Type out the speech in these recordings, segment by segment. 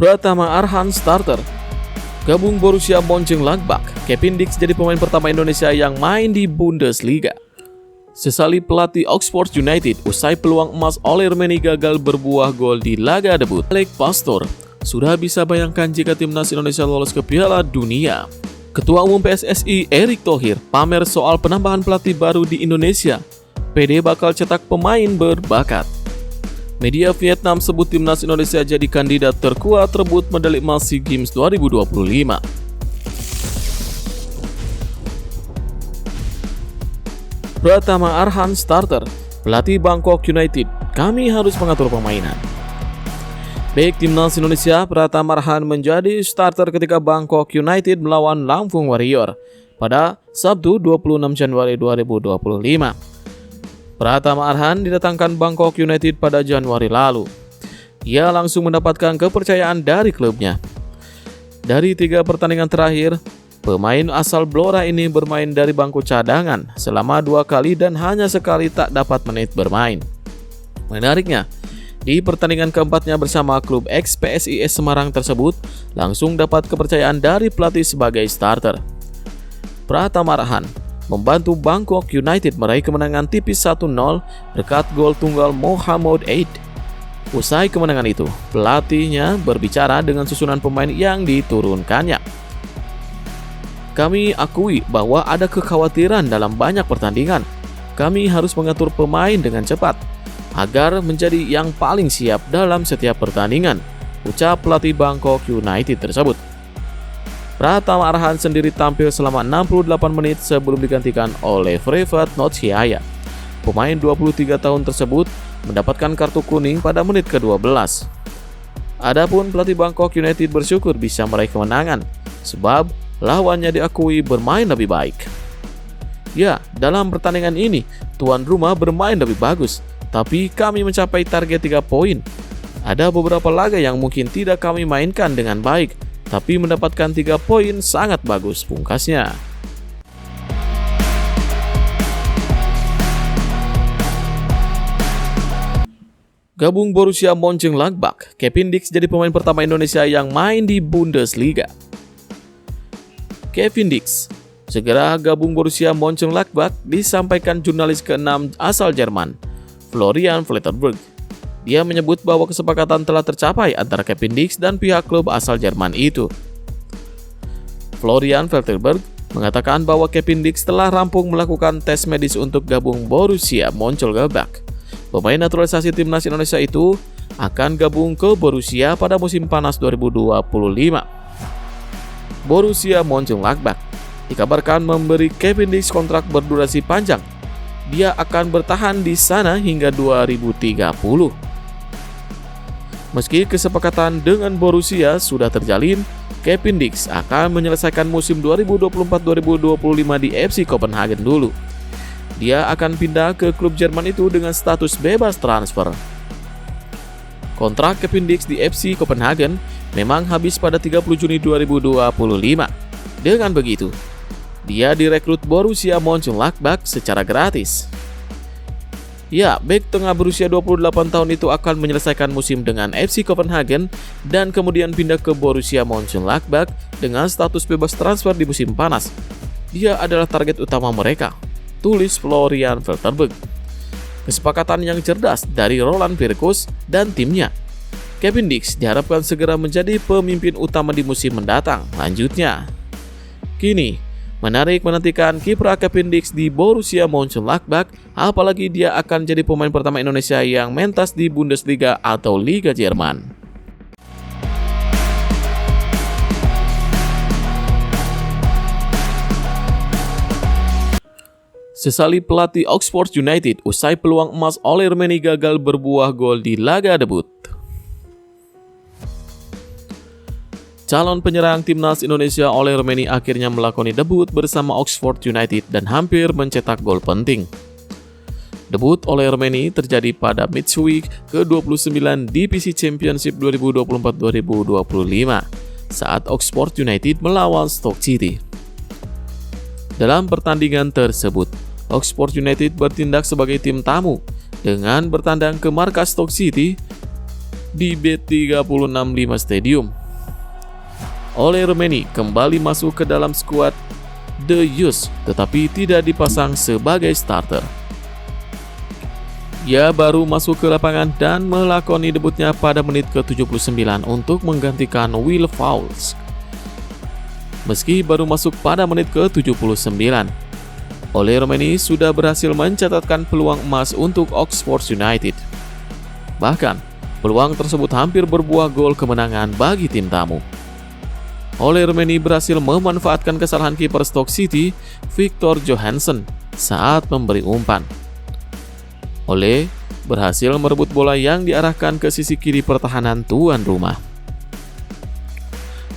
Pratama Arhan starter. Gabung Borussia Mönchengladbach, Kevin Dix jadi pemain pertama Indonesia yang main di Bundesliga. Sesali pelatih Oxford United usai peluang emas Ole Rummenigge gagal berbuah gol di laga debut, Alec Pastor sudah bisa bayangkan jika timnas Indonesia lolos ke Piala Dunia. Ketua Umum PSSI Erick Thohir pamer soal penambahan pelatih baru di Indonesia. PD bakal cetak pemain berbakat. Media Vietnam sebut timnas Indonesia jadi kandidat terkuat rebut medali emas SEA Games 2025. Pratama Arhan starter. Pelatih Bangkok United, kami harus mengatur permainan. Bek timnas Indonesia Pratama Arhan menjadi starter ketika Bangkok United melawan Lampung Warrior pada Sabtu 26 Januari 2025. Pratama Arhan didatangkan Bangkok United pada Januari lalu. Ia langsung mendapatkan kepercayaan dari klubnya. Dari 3 pertandingan terakhir, pemain asal Blora ini bermain dari bangku cadangan selama 2 kali dan hanya sekali tak dapat menit bermain. Menariknya, di pertandingan keempatnya bersama klub ex-PSIS Semarang tersebut, langsung dapat kepercayaan dari pelatih sebagai starter. Pratama Arhan membantu Bangkok United meraih kemenangan tipis 1-0 berkat gol tunggal Mohamed Eid. Usai kemenangan itu, pelatihnya berbicara dengan susunan pemain yang diturunkannya. Kami akui bahwa ada kekhawatiran dalam banyak pertandingan. Kami harus mengatur pemain dengan cepat agar menjadi yang paling siap dalam setiap pertandingan, ucap pelatih Bangkok United tersebut. Pratama Arhan sendiri tampil selama 68 menit sebelum digantikan oleh Frevat Notchiaya. Pemain 23 tahun tersebut mendapatkan kartu kuning pada menit ke-12. Adapun pelatih Bangkok United bersyukur bisa meraih kemenangan, sebab lawannya diakui bermain lebih baik. Ya, dalam pertandingan ini, tuan rumah bermain lebih bagus, tapi kami mencapai target 3 poin. Ada beberapa laga yang mungkin tidak kami mainkan dengan baik, tapi mendapatkan 3 poin sangat bagus, pungkasnya. Gabung Borussia Mönchengladbach, Kevin Dix jadi pemain pertama Indonesia yang main di Bundesliga. Kevin Dix segera gabung Borussia Mönchengladbach disampaikan jurnalis ke-6 asal Jerman, Florian Plettenberg. Dia menyebut bahwa kesepakatan telah tercapai antara Kevin Dix dan pihak klub asal Jerman itu. Florian Plettenberg mengatakan bahwa Kevin Dix telah rampung melakukan tes medis untuk gabung Borussia Mönchengladbach. Pemain naturalisasi timnas Indonesia itu akan gabung ke Borussia pada musim panas 2025. Borussia Mönchengladbach dikabarkan memberi Kevin Dix kontrak berdurasi panjang. Dia akan bertahan di sana hingga 2030. Meski kesepakatan dengan Borussia sudah terjalin, Kevin Dix akan menyelesaikan musim 2024-2025 di FC Copenhagen dulu. Dia akan pindah ke klub Jerman itu dengan status bebas transfer. Kontrak Kevin Dix di FC Copenhagen memang habis pada 30 Juni 2025. Dengan begitu, dia direkrut Borussia Mönchengladbach secara gratis. Ya, bek tengah berusia 28 tahun itu akan menyelesaikan musim dengan FC Copenhagen dan kemudian pindah ke Borussia Mönchengladbach dengan status bebas transfer di musim panas. Dia adalah target utama mereka, tulis Florian Plettenberg. Kesepakatan yang cerdas dari Roland Virkus dan timnya. Kevin Dix diharapkan segera menjadi pemimpin utama di musim mendatang, lanjutnya. Kini, menarik menantikan kiprah Kevin Dix di Borussia Mönchengladbach, apalagi dia akan jadi pemain pertama Indonesia yang mentas di Bundesliga atau Liga Jerman. Sesali pelatih Oxford United usai peluang emas Ole Rummenigge gagal berbuah gol di laga debut. Calon penyerang timnas Indonesia Ole Rummenigge akhirnya melakoni debut bersama Oxford United dan hampir mencetak gol penting. Debut Ole Rummenigge terjadi pada midweek ke-29 Divisi Championship 2024-2025 saat Oxford United melawan Stoke City. Dalam pertandingan tersebut, Oxford United bertindak sebagai tim tamu dengan bertandang ke markas Stoke City. di Bet365 Stadium. Ole Rummenigge kembali masuk ke dalam skuad The Youth tetapi tidak dipasang sebagai starter. Ia baru masuk ke lapangan dan melakoni debutnya pada menit ke-79 untuk menggantikan Will Fowles. Meski baru masuk pada menit ke-79, Ole Rummenigge sudah berhasil mencatatkan peluang emas untuk Oxford United. Bahkan, peluang tersebut hampir berbuah gol kemenangan bagi tim tamu. Ole Rummenigge berhasil memanfaatkan kesalahan kiper Stoke City, Victor Johansson, saat memberi umpan. Ole berhasil merebut bola yang diarahkan ke sisi kiri pertahanan tuan rumah.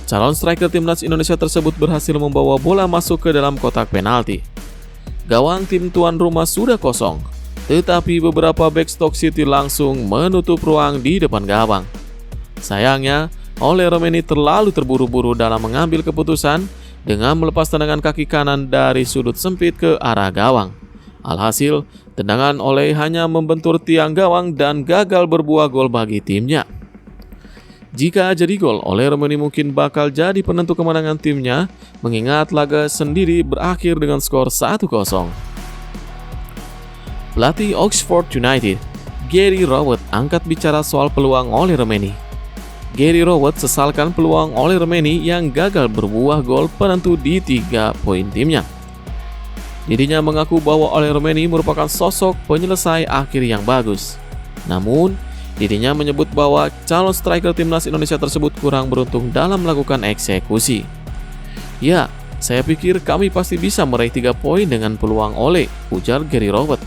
Calon striker timnas Indonesia tersebut berhasil membawa bola masuk ke dalam kotak penalti. Gawang tim tuan rumah sudah kosong, tetapi beberapa bek Stoke City langsung menutup ruang di depan gawang. Sayangnya, Ole Rummenigge terlalu terburu-buru dalam mengambil keputusan dengan melepas tendangan kaki kanan dari sudut sempit ke arah gawang. Alhasil, tendangan Ole hanya membentur tiang gawang dan gagal berbuah gol bagi timnya. Jika jadi gol, Ole Rummenigge mungkin bakal jadi penentu kemenangan timnya, mengingat laga sendiri berakhir dengan skor 1-0. Pelatih Oxford United, Gary Rowett, angkat bicara soal peluang Ole Rummenigge. Gary Rowett sesalkan peluang Ole Rummenigge yang gagal berbuah gol penentu di 3 poin timnya. Dirinya mengaku bahwa Ole Rummenigge merupakan sosok penyelesai akhir yang bagus. Namun, dirinya menyebut bahwa calon striker timnas Indonesia tersebut kurang beruntung dalam melakukan eksekusi. Ya, saya pikir kami pasti bisa meraih 3 poin dengan peluang Ole, ujar Gary Rowett.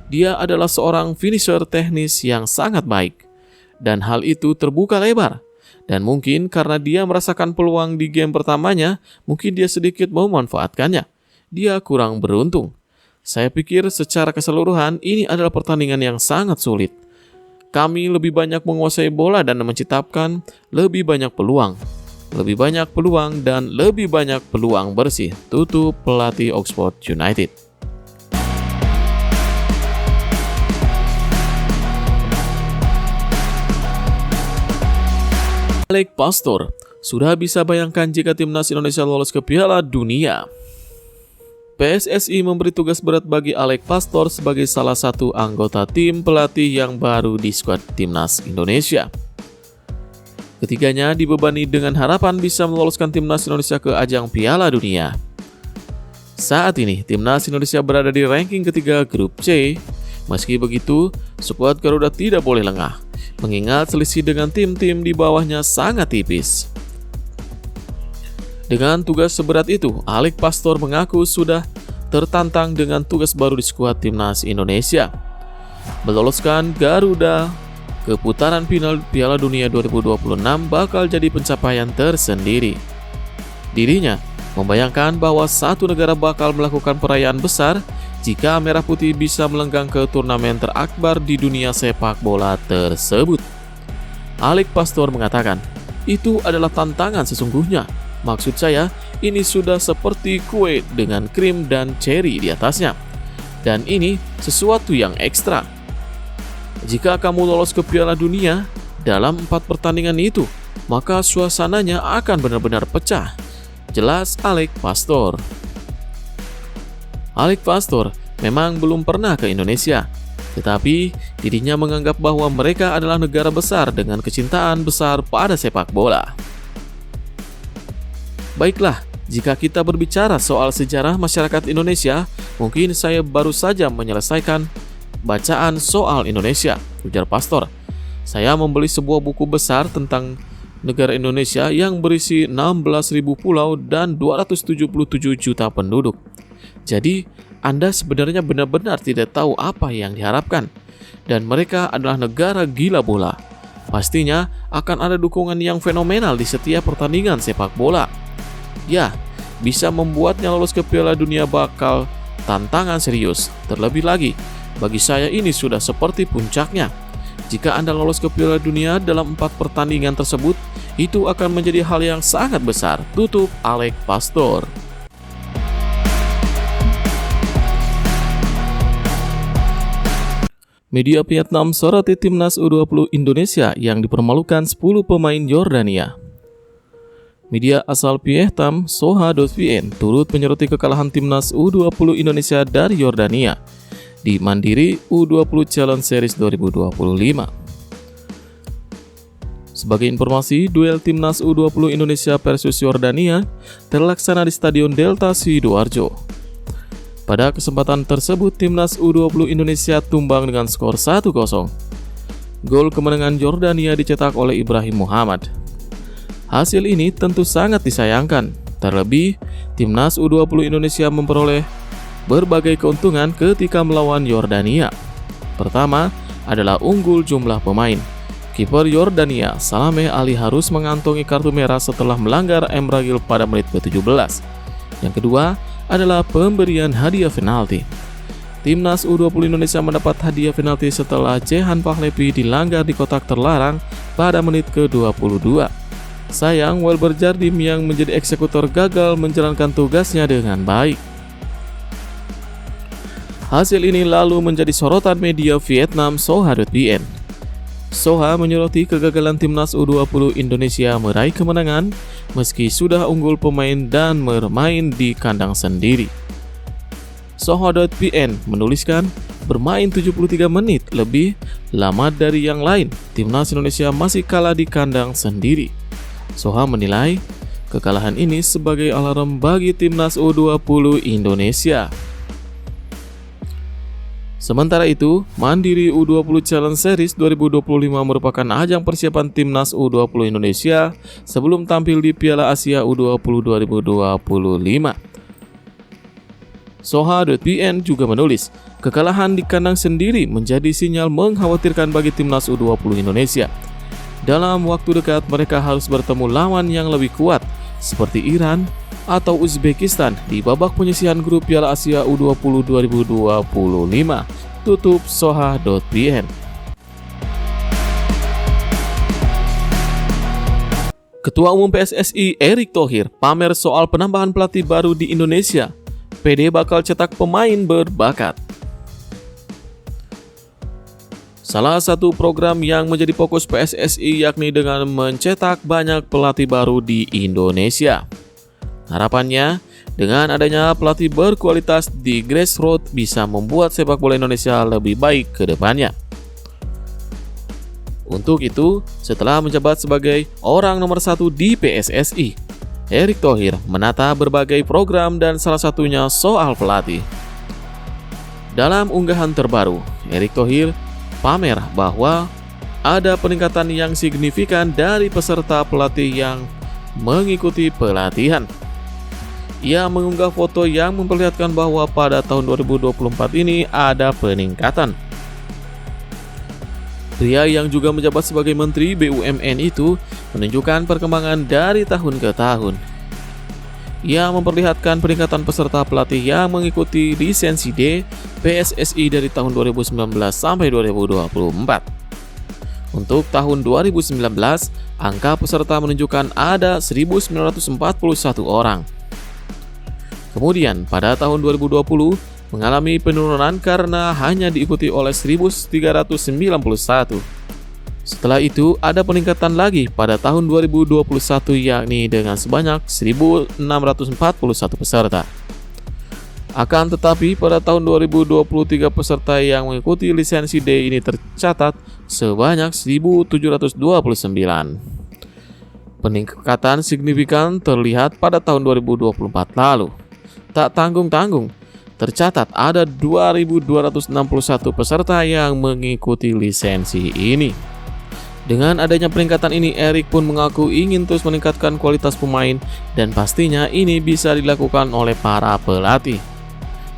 Dia adalah seorang finisher teknis yang sangat baik. Dan hal itu terbuka lebar. Dan mungkin karena dia merasakan peluang di game pertamanya, mungkin dia sedikit memanfaatkannya. Dia kurang beruntung. Saya pikir secara keseluruhan ini adalah pertandingan yang sangat sulit. Kami lebih banyak menguasai bola dan menciptakan lebih banyak peluang. Lebih banyak peluang dan lebih banyak peluang bersih, tutup pelatih Oxford United. Alec Pastor, sudah bisa bayangkan jika timnas Indonesia lolos ke Piala Dunia. PSSI memberi tugas berat bagi Alec Pastor sebagai salah satu anggota tim pelatih yang baru di skuad timnas Indonesia. Ketiganya dibebani dengan harapan bisa meloloskan timnas Indonesia ke ajang Piala Dunia. Saat ini, timnas Indonesia berada di ranking ketiga grup C. Meski begitu, skuad Garuda tidak boleh lengah, mengingat selisih dengan tim-tim di bawahnya sangat tipis. Dengan tugas seberat itu, Alec Pastor mengaku sudah tertantang dengan tugas baru di skuad timnas Indonesia. Meloloskan Garuda ke putaran final Piala Dunia 2026 bakal jadi pencapaian tersendiri. Dirinya membayangkan bahwa satu negara bakal melakukan perayaan besar jika Merah Putih bisa melenggang ke turnamen terakbar di dunia sepak bola tersebut. Alec Pastor mengatakan, itu adalah tantangan sesungguhnya. Maksud saya, ini sudah seperti kue dengan krim dan cherry di atasnya. Dan ini sesuatu yang ekstra. Jika kamu lolos ke Piala Dunia dalam 4 pertandingan itu, maka suasananya akan benar-benar pecah. Jelas Alec Pastor. Alec Pastor memang belum pernah ke Indonesia, tetapi dirinya menganggap bahwa mereka adalah negara besar dengan kecintaan besar pada sepak bola. Baiklah, jika kita berbicara soal sejarah masyarakat Indonesia, mungkin saya baru saja menyelesaikan bacaan soal Indonesia, ujar Pastor. Saya membeli sebuah buku besar tentang negara Indonesia yang berisi 16.000 pulau dan 277 juta penduduk. Jadi, Anda sebenarnya benar-benar tidak tahu apa yang diharapkan. Dan mereka adalah negara gila bola. Pastinya akan ada dukungan yang fenomenal di setiap pertandingan sepak bola. Ya, bisa membuatnya lolos ke Piala Dunia bakal tantangan serius. Terlebih lagi, bagi saya ini sudah seperti puncaknya. Jika Anda lolos ke Piala Dunia dalam 4 pertandingan tersebut, itu akan menjadi hal yang sangat besar, tutup Alec Pastor. Media Vietnam soroti timnas U20 Indonesia yang dipermalukan 10 pemain Yordania. Media asal Vietnam, Soha.vn, turut menyoroti kekalahan timnas U20 Indonesia dari Yordania di Mandiri U20 Challenge Series 2025. Sebagai informasi, duel timnas U20 Indonesia versus Yordania terlaksana di Stadion Delta Sidoarjo. Pada kesempatan tersebut, timnas U20 Indonesia tumbang dengan skor 1-0. Gol kemenangan Yordania dicetak oleh Ibrahim Muhammad. Hasil ini tentu sangat disayangkan, terlebih timnas U20 Indonesia memperoleh berbagai keuntungan ketika melawan Yordania. Pertama adalah unggul jumlah pemain. Kiper Yordania, Salameh Ali, harus mengantongi kartu merah setelah melanggar Emragil pada menit ke-17. Yang kedua adalah pemberian hadiah penalti. Timnas U20 Indonesia mendapat hadiah penalti setelah Jehan Pahlevi dilanggar di kotak terlarang pada menit ke-22. Sayang, Welber Jardim yang menjadi eksekutor gagal menjalankan tugasnya dengan baik. Hasil ini lalu menjadi sorotan media Vietnam, Soha.vn. Soha menyoroti kegagalan timnas U20 Indonesia meraih kemenangan meski sudah unggul pemain dan bermain di kandang sendiri. Soha.vn menuliskan, bermain 73 menit lebih lama dari yang lain, timnas Indonesia masih kalah di kandang sendiri. Soha menilai kekalahan ini sebagai alarm bagi timnas U20 Indonesia. Sementara itu, Mandiri U20 Challenge Series 2025 merupakan ajang persiapan timnas U20 Indonesia sebelum tampil di Piala Asia U20 2025. Soha.vn juga menulis, kekalahan di kandang sendiri menjadi sinyal mengkhawatirkan bagi timnas U20 Indonesia. Dalam waktu dekat mereka harus bertemu lawan yang lebih kuat seperti Iran atau Uzbekistan di babak penyisihan grup Piala Asia U20 2025, tutup Soha.vn. Ketua Umum PSSI Erick Thohir pamer soal penambahan pelatih baru di Indonesia. PD bakal cetak pemain berbakat. Salah satu program yang menjadi fokus PSSI yakni dengan mencetak banyak pelatih baru di Indonesia. Harapannya, dengan adanya pelatih berkualitas di grassroots bisa membuat sepak bola Indonesia lebih baik ke depannya. Untuk itu, setelah menjabat sebagai orang nomor 1 di PSSI, Erick Thohir menata berbagai program dan salah satunya soal pelatih. Dalam unggahan terbaru, Erick Thohir pamer bahwa ada peningkatan yang signifikan dari peserta pelatih yang mengikuti pelatihan. Ia mengunggah foto yang memperlihatkan bahwa pada tahun 2024 ini ada peningkatan. Pria yang juga menjabat sebagai Menteri BUMN itu menunjukkan perkembangan dari tahun ke tahun. Ia memperlihatkan peningkatan peserta pelatih yang mengikuti lisensi D PSSI dari tahun 2019 sampai 2024. Untuk tahun 2019, angka peserta menunjukkan ada 1.941 orang. Kemudian pada tahun 2020 mengalami penurunan karena hanya diikuti oleh 1.391. Setelah itu ada peningkatan lagi pada tahun 2021 yakni dengan sebanyak 1.641 peserta. Akan tetapi pada tahun 2023 peserta yang mengikuti lisensi D ini tercatat sebanyak 1.729. Peningkatan signifikan terlihat pada tahun 2024 lalu. Tak tanggung-tanggung, tercatat ada 2.261 peserta yang mengikuti lisensi ini. Dengan adanya peningkatan ini, Erick pun mengaku ingin terus meningkatkan kualitas pemain dan pastinya ini bisa dilakukan oleh para pelatih.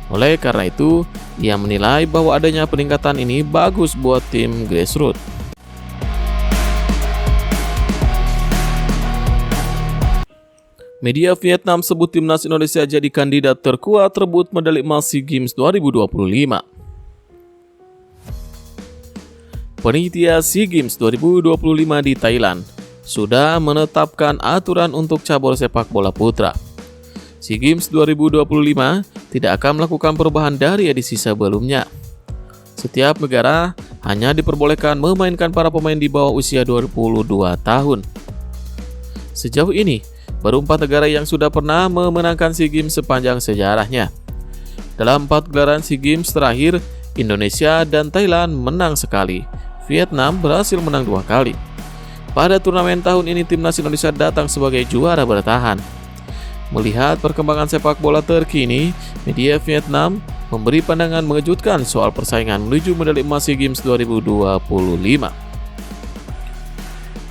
Oleh karena itu, ia menilai bahwa adanya peningkatan ini bagus buat tim grassroots. Media Vietnam sebut timnas Indonesia jadi kandidat terkuat rebut medali emas SEA Games 2025. Panitia SEA Games 2025 di Thailand sudah menetapkan aturan untuk cabur sepak bola putra. SEA Games 2025 tidak akan melakukan perubahan dari edisi sebelumnya. Setiap negara hanya diperbolehkan memainkan para pemain di bawah usia 22 tahun. Sejauh ini, baru 4 negara yang sudah pernah memenangkan SEA Games sepanjang sejarahnya. Dalam 4 gelaran SEA Games terakhir, Indonesia dan Thailand menang sekali. Vietnam berhasil menang 2 kali. Pada turnamen tahun ini, timnas Indonesia datang sebagai juara bertahan. Melihat perkembangan sepak bola terkini, media Vietnam memberi pandangan mengejutkan soal persaingan menuju medali emas SEA Games 2025.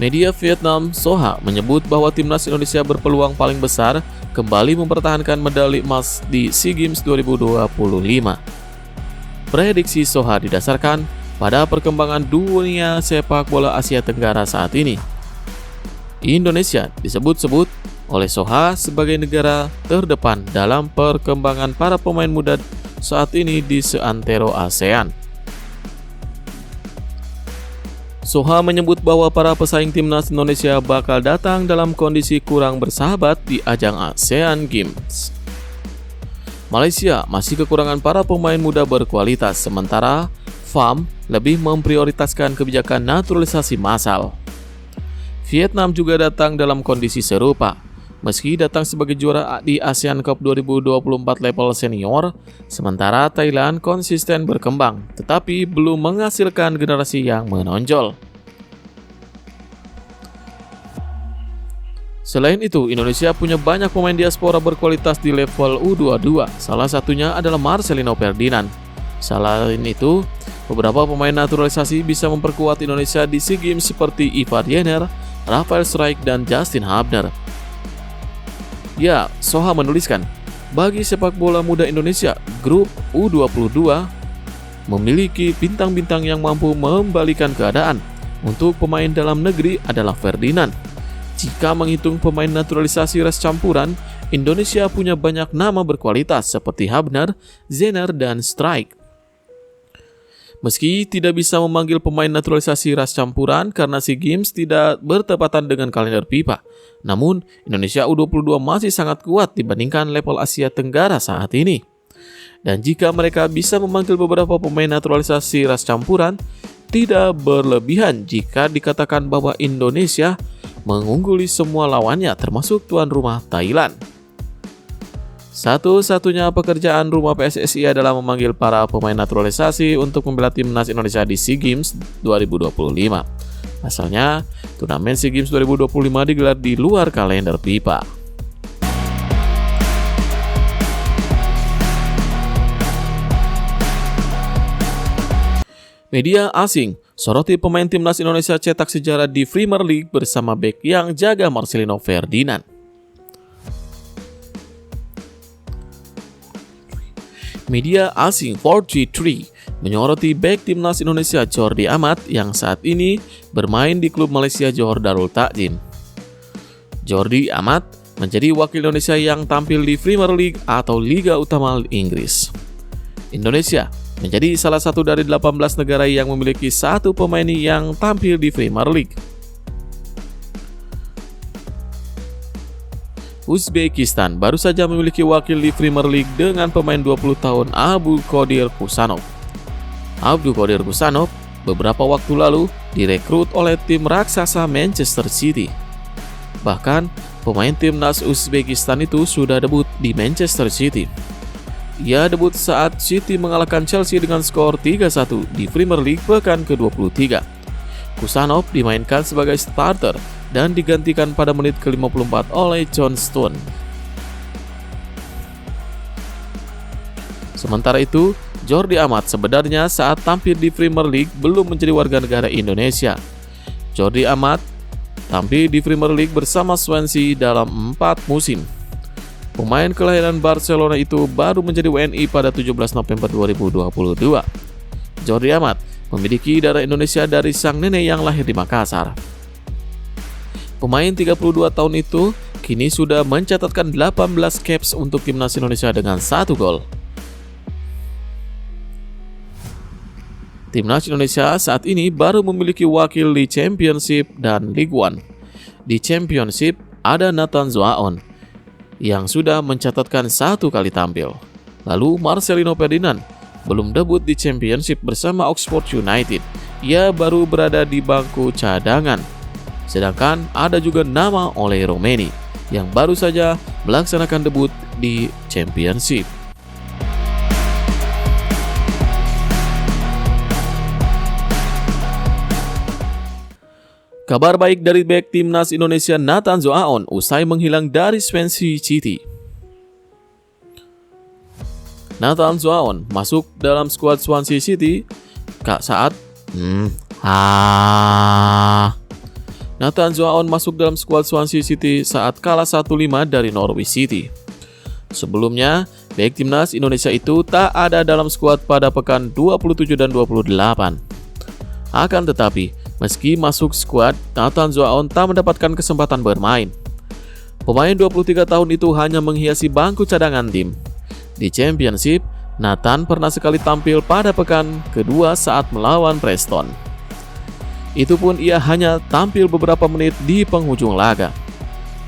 Media Vietnam Soha menyebut bahwa timnas Indonesia berpeluang paling besar kembali mempertahankan medali emas di SEA Games 2025. Prediksi Soha didasarkan pada perkembangan dunia sepak bola Asia Tenggara saat ini. Indonesia disebut-sebut oleh Soha sebagai negara terdepan dalam perkembangan para pemain muda saat ini di seantero ASEAN. Soha menyebut bahwa para pesaing timnas Indonesia bakal datang dalam kondisi kurang bersahabat di ajang ASEAN Games. Malaysia masih kekurangan para pemain muda berkualitas, sementara FAM lebih memprioritaskan kebijakan naturalisasi massal. Vietnam juga datang dalam kondisi serupa. Meski datang sebagai juara di ASEAN Cup 2024 level senior, sementara Thailand konsisten berkembang, tetapi belum menghasilkan generasi yang menonjol. Selain itu, Indonesia punya banyak pemain diaspora berkualitas di level U22, salah satunya adalah Marcelino Ferdinand. Selain itu, beberapa pemain naturalisasi bisa memperkuat Indonesia di SEA Games seperti Ivar Jenner, Rafael Struijk, dan Justin Hubner. Ya, Soha menuliskan, bagi sepak bola muda Indonesia, grup U22 memiliki bintang-bintang yang mampu membalikan keadaan. Untuk pemain dalam negeri adalah Ferdinand. Jika menghitung pemain naturalisasi ras campuran, Indonesia punya banyak nama berkualitas seperti Hubner, Jenner, dan Struijk. Meski tidak bisa memanggil pemain naturalisasi ras campuran karena SEA Games tidak bertepatan dengan kalender FIFA, namun Indonesia U22 masih sangat kuat dibandingkan level Asia Tenggara saat ini. Dan jika mereka bisa memanggil beberapa pemain naturalisasi ras campuran, tidak berlebihan jika dikatakan bahwa Indonesia mengungguli semua lawannya termasuk tuan rumah Thailand. Satu-satunya pekerjaan rumah PSSI adalah memanggil para pemain naturalisasi untuk membela timnas Indonesia di SEA Games 2025. Asalnya, turnamen SEA Games 2025 digelar di luar kalender FIFA. Media asing soroti pemain timnas Indonesia cetak sejarah di Premier League bersama bek yang jaga Marcelino Ferdinand. Media asing 433 menyoroti bek timnas Indonesia Jordi Amat yang saat ini bermain di klub Malaysia Johor Darul Takzim. Jordi Amat menjadi wakil Indonesia yang tampil di Premier League atau Liga Utama Inggris. Indonesia menjadi salah satu dari 18 negara yang memiliki satu pemain yang tampil di Premier League. Uzbekistan baru saja memiliki wakil di Premier League dengan pemain 20 tahun Abdul Qadir Kusanov. Abdul Qadir Kusanov beberapa waktu lalu direkrut oleh tim raksasa Manchester City. Bahkan, pemain timnas Uzbekistan itu sudah debut di Manchester City. Ia debut saat City mengalahkan Chelsea dengan skor 3-1 di Premier League pekan ke-23. Kusanov dimainkan sebagai starter dan digantikan pada menit ke-54 oleh John Stone. Sementara itu, Jordi Amat sebenarnya saat tampil di Premier League belum menjadi warga negara Indonesia. Jordi Amat tampil di Premier League bersama Swansea dalam 4 musim. Pemain kelahiran Barcelona itu baru menjadi WNI pada 17 November 2022. Jordi Amat memiliki darah Indonesia dari sang nenek yang lahir di Makassar. Pemain 32 tahun itu kini sudah mencatatkan 18 caps untuk timnas Indonesia dengan 1 gol. Timnas Indonesia saat ini baru memiliki wakil di Championship dan League One. Di Championship ada Nathan Zoaon yang sudah mencatatkan 1 kali tampil. Lalu Marcelino Ferdinand belum debut di Championship bersama Oxford United. Ia baru berada di bangku cadangan. Sedangkan ada juga nama Oleh Romeni yang baru saja melaksanakan debut di Championship. Kabar baik dari bek timnas Indonesia Nathan Zoaon usai menghilang dari Swansea City. Nathan Zoaon masuk dalam skuad Swansea City saat Nathan Zoaon masuk dalam skuad Swansea City saat kalah 1-5 dari Norwich City. Sebelumnya, bek timnas Indonesia itu tak ada dalam skuad pada pekan 27 dan 28. Akan tetapi, meski masuk skuad, Nathan Zoaon tak mendapatkan kesempatan bermain. Pemain 23 tahun itu hanya menghiasi bangku cadangan tim. Di Championship, Nathan pernah sekali tampil pada pekan kedua saat melawan Preston. Itu pun ia hanya tampil beberapa menit di penghujung laga.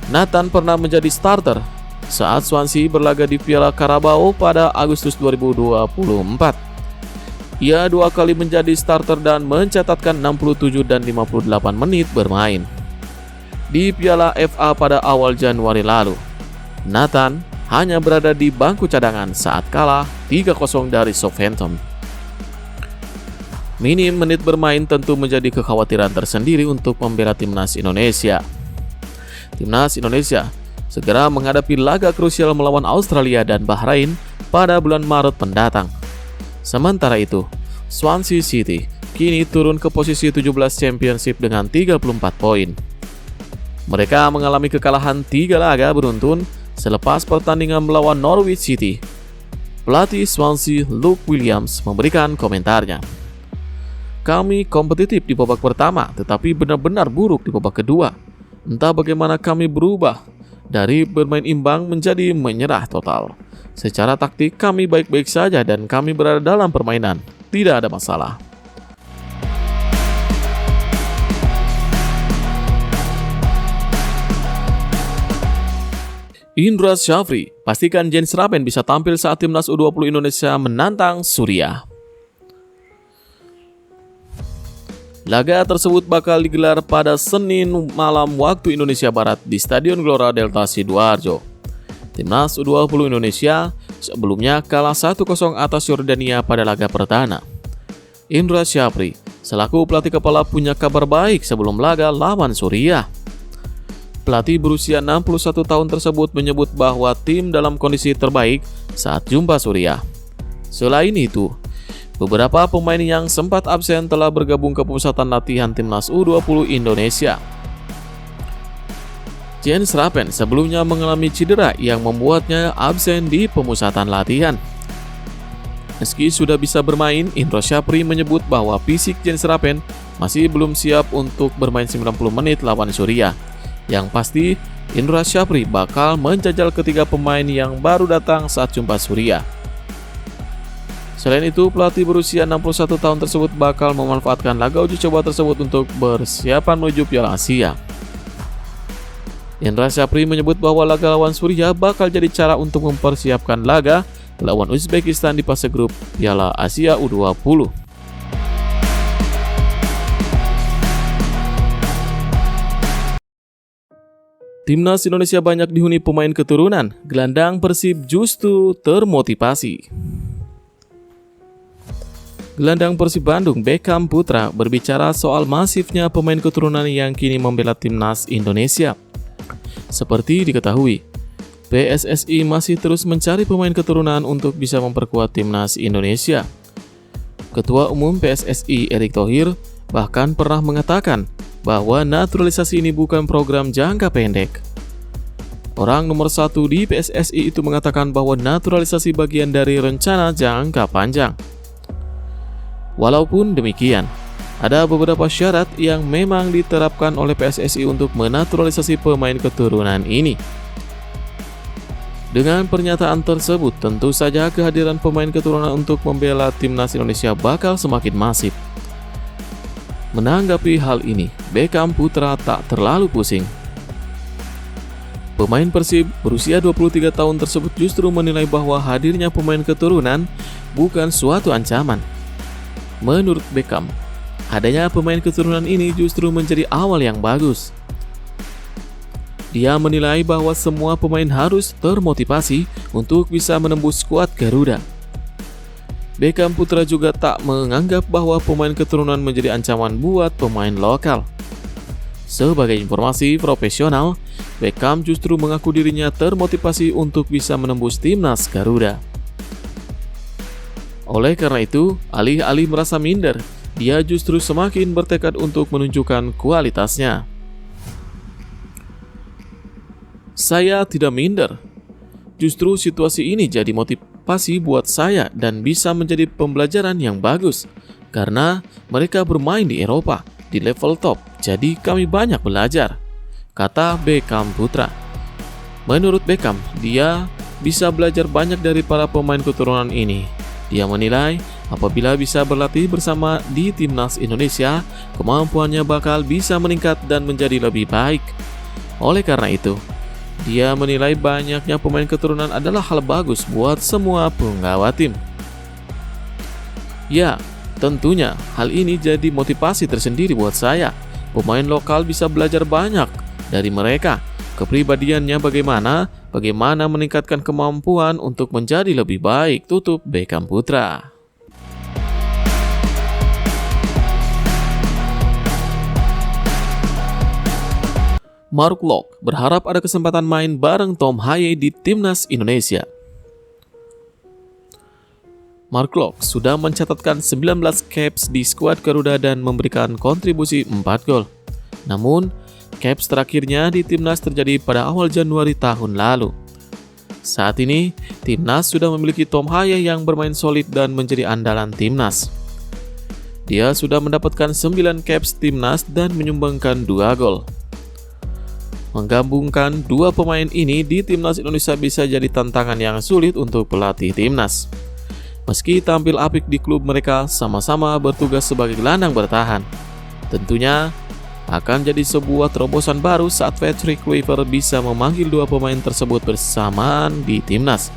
Nathan pernah menjadi starter saat Swansea berlaga di Piala Carabao pada Agustus 2024. Ia 2 kali menjadi starter dan mencatatkan 67 dan 58 menit bermain. Di Piala FA pada awal Januari lalu, Nathan hanya berada di bangku cadangan saat kalah 3-0 dari Southampton. Minim menit bermain tentu menjadi kekhawatiran tersendiri untuk membela timnas Indonesia. Timnas Indonesia segera menghadapi laga krusial melawan Australia dan Bahrain pada bulan Maret mendatang. Sementara itu, Swansea City kini turun ke posisi 17 Championship dengan 34 poin. Mereka mengalami kekalahan 3 laga beruntun selepas pertandingan melawan Norwich City. Pelatih Swansea Luke Williams memberikan komentarnya. Kami kompetitif di babak pertama, tetapi benar-benar buruk di babak kedua. Entah bagaimana kami berubah dari bermain imbang menjadi menyerah total. Secara taktik kami baik-baik saja dan kami berada dalam permainan. Tidak ada masalah. Indra Syafri pastikan Jens Rapen bisa tampil saat timnas U20 Indonesia menantang Suriah. Laga tersebut bakal digelar pada Senin malam waktu Indonesia Barat di Stadion Gelora Delta Sidoarjo. Timnas U20 Indonesia sebelumnya kalah 1-0 atas Yordania pada laga perdana. Indra Syafri selaku pelatih kepala punya kabar baik sebelum laga lawan Suriah. Pelatih berusia 61 tahun tersebut menyebut bahwa tim dalam kondisi terbaik saat jumpa Suriah. Selain itu, beberapa pemain yang sempat absen telah bergabung ke pemusatan latihan timnas U20 Indonesia. Jens Rapen sebelumnya mengalami cedera yang membuatnya absen di pemusatan latihan. Meski sudah bisa bermain, Indra Syafri menyebut bahwa fisik Jens Rapen masih belum siap untuk bermain 90 menit lawan Suriah. Yang pasti, Indra Syafri bakal menjajal ketiga pemain yang baru datang saat jumpa Suriah. Selain itu, pelatih berusia 61 tahun tersebut bakal memanfaatkan laga uji coba tersebut untuk bersiapan menuju Piala Asia. Indra Syafri menyebut bahwa laga lawan Suriah bakal jadi cara untuk mempersiapkan laga lawan Uzbekistan di fase grup Piala Asia U20. Timnas Indonesia banyak dihuni pemain keturunan, gelandang Persib justru termotivasi. Gelandang Persib Bandung Beckham Putra berbicara soal masifnya pemain keturunan yang kini membela timnas Indonesia. Seperti diketahui, PSSI masih terus mencari pemain keturunan untuk bisa memperkuat timnas Indonesia. Ketua Umum PSSI Erick Thohir bahkan pernah mengatakan bahwa naturalisasi ini bukan program jangka pendek. Orang nomor 1 di PSSI itu mengatakan bahwa naturalisasi bagian dari rencana jangka panjang. Walaupun demikian, ada beberapa syarat yang memang diterapkan oleh PSSI untuk menaturalisasi pemain keturunan ini. Dengan pernyataan tersebut, tentu saja kehadiran pemain keturunan untuk membela timnas Indonesia bakal semakin masif. Menanggapi hal ini, Beckham Putra tak terlalu pusing. Pemain Persib berusia 23 tahun tersebut justru menilai bahwa hadirnya pemain keturunan bukan suatu ancaman. Menurut Beckham, adanya pemain keturunan ini justru menjadi awal yang bagus. Dia menilai bahwa semua pemain harus termotivasi untuk bisa menembus skuad Garuda. Beckham Putra juga tak menganggap bahwa pemain keturunan menjadi ancaman buat pemain lokal. Sebagai informasi profesional, Beckham justru mengaku dirinya termotivasi untuk bisa menembus timnas Garuda. Oleh karena itu, alih-alih merasa minder, dia justru semakin bertekad untuk menunjukkan kualitasnya. Saya tidak minder. Justru situasi ini jadi motivasi buat saya dan bisa menjadi pembelajaran yang bagus. Karena mereka bermain di Eropa, di level top, jadi kami banyak belajar, kata Beckham Putra. Menurut Beckham, dia bisa belajar banyak dari para pemain keturunan ini. Dia menilai apabila bisa berlatih bersama di timnas Indonesia, kemampuannya bakal bisa meningkat dan menjadi lebih baik. Oleh karena itu, dia menilai banyaknya pemain keturunan adalah hal bagus buat semua penggawa tim. Ya, tentunya hal ini jadi motivasi tersendiri buat saya. Pemain lokal bisa belajar banyak dari mereka. Kepribadiannya bagaimana meningkatkan kemampuan untuk menjadi lebih baik, tutup Beckham Putra. Mark Locke berharap ada kesempatan main bareng Tom Haye di timnas Indonesia. Mark Locke sudah mencatatkan 19 caps di skuad Garuda dan memberikan kontribusi 4 gol. Namun, caps terakhirnya di timnas terjadi pada awal Januari tahun lalu. Saat ini, timnas sudah memiliki Tom Haye yang bermain solid dan menjadi andalan timnas. Dia sudah mendapatkan 9 caps timnas dan menyumbangkan 2 gol. Menggabungkan dua pemain ini di timnas Indonesia bisa jadi tantangan yang sulit untuk pelatih timnas. Meski tampil apik di klub mereka, sama-sama bertugas sebagai gelandang bertahan. Tentunya akan jadi sebuah terobosan baru saat Patrick Kluivert bisa memanggil dua pemain tersebut bersamaan di timnas.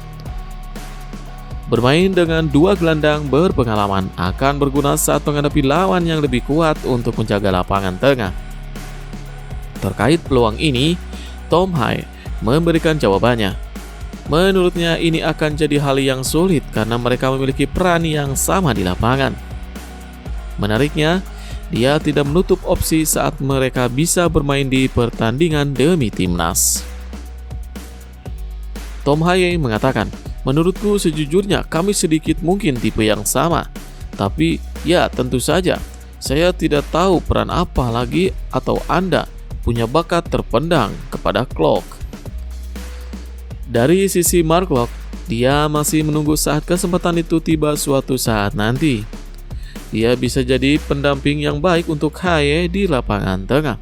Bermain dengan dua gelandang berpengalaman akan berguna saat menghadapi lawan yang lebih kuat untuk menjaga lapangan tengah. Terkait peluang ini, Tom Haye memberikan jawabannya. Menurutnya ini akan jadi hal yang sulit karena mereka memiliki peran yang sama di lapangan. Menariknya, dia tidak menutup opsi saat mereka bisa bermain di pertandingan demi timnas. Tom Haye mengatakan, "Menurutku sejujurnya kami sedikit mungkin tipe yang sama. Tapi ya tentu saja, saya tidak tahu peran apa lagi atau Anda punya bakat terpendam," kepada Locke. Dari sisi Mark Locke, dia masih menunggu saat kesempatan itu tiba suatu saat nanti. Dia bisa jadi pendamping yang baik untuk Haye di lapangan tengah.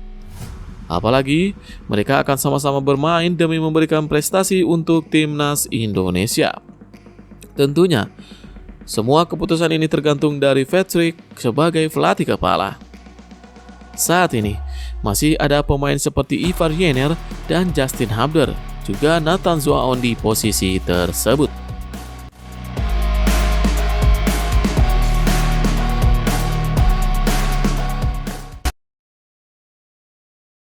Apalagi mereka akan sama-sama bermain demi memberikan prestasi untuk timnas Indonesia. Tentunya, semua keputusan ini tergantung dari Patrick sebagai pelatih kepala. Saat ini, masih ada pemain seperti Ivar Jenner dan Justin Hubner, juga Nathan Zoaon di posisi tersebut.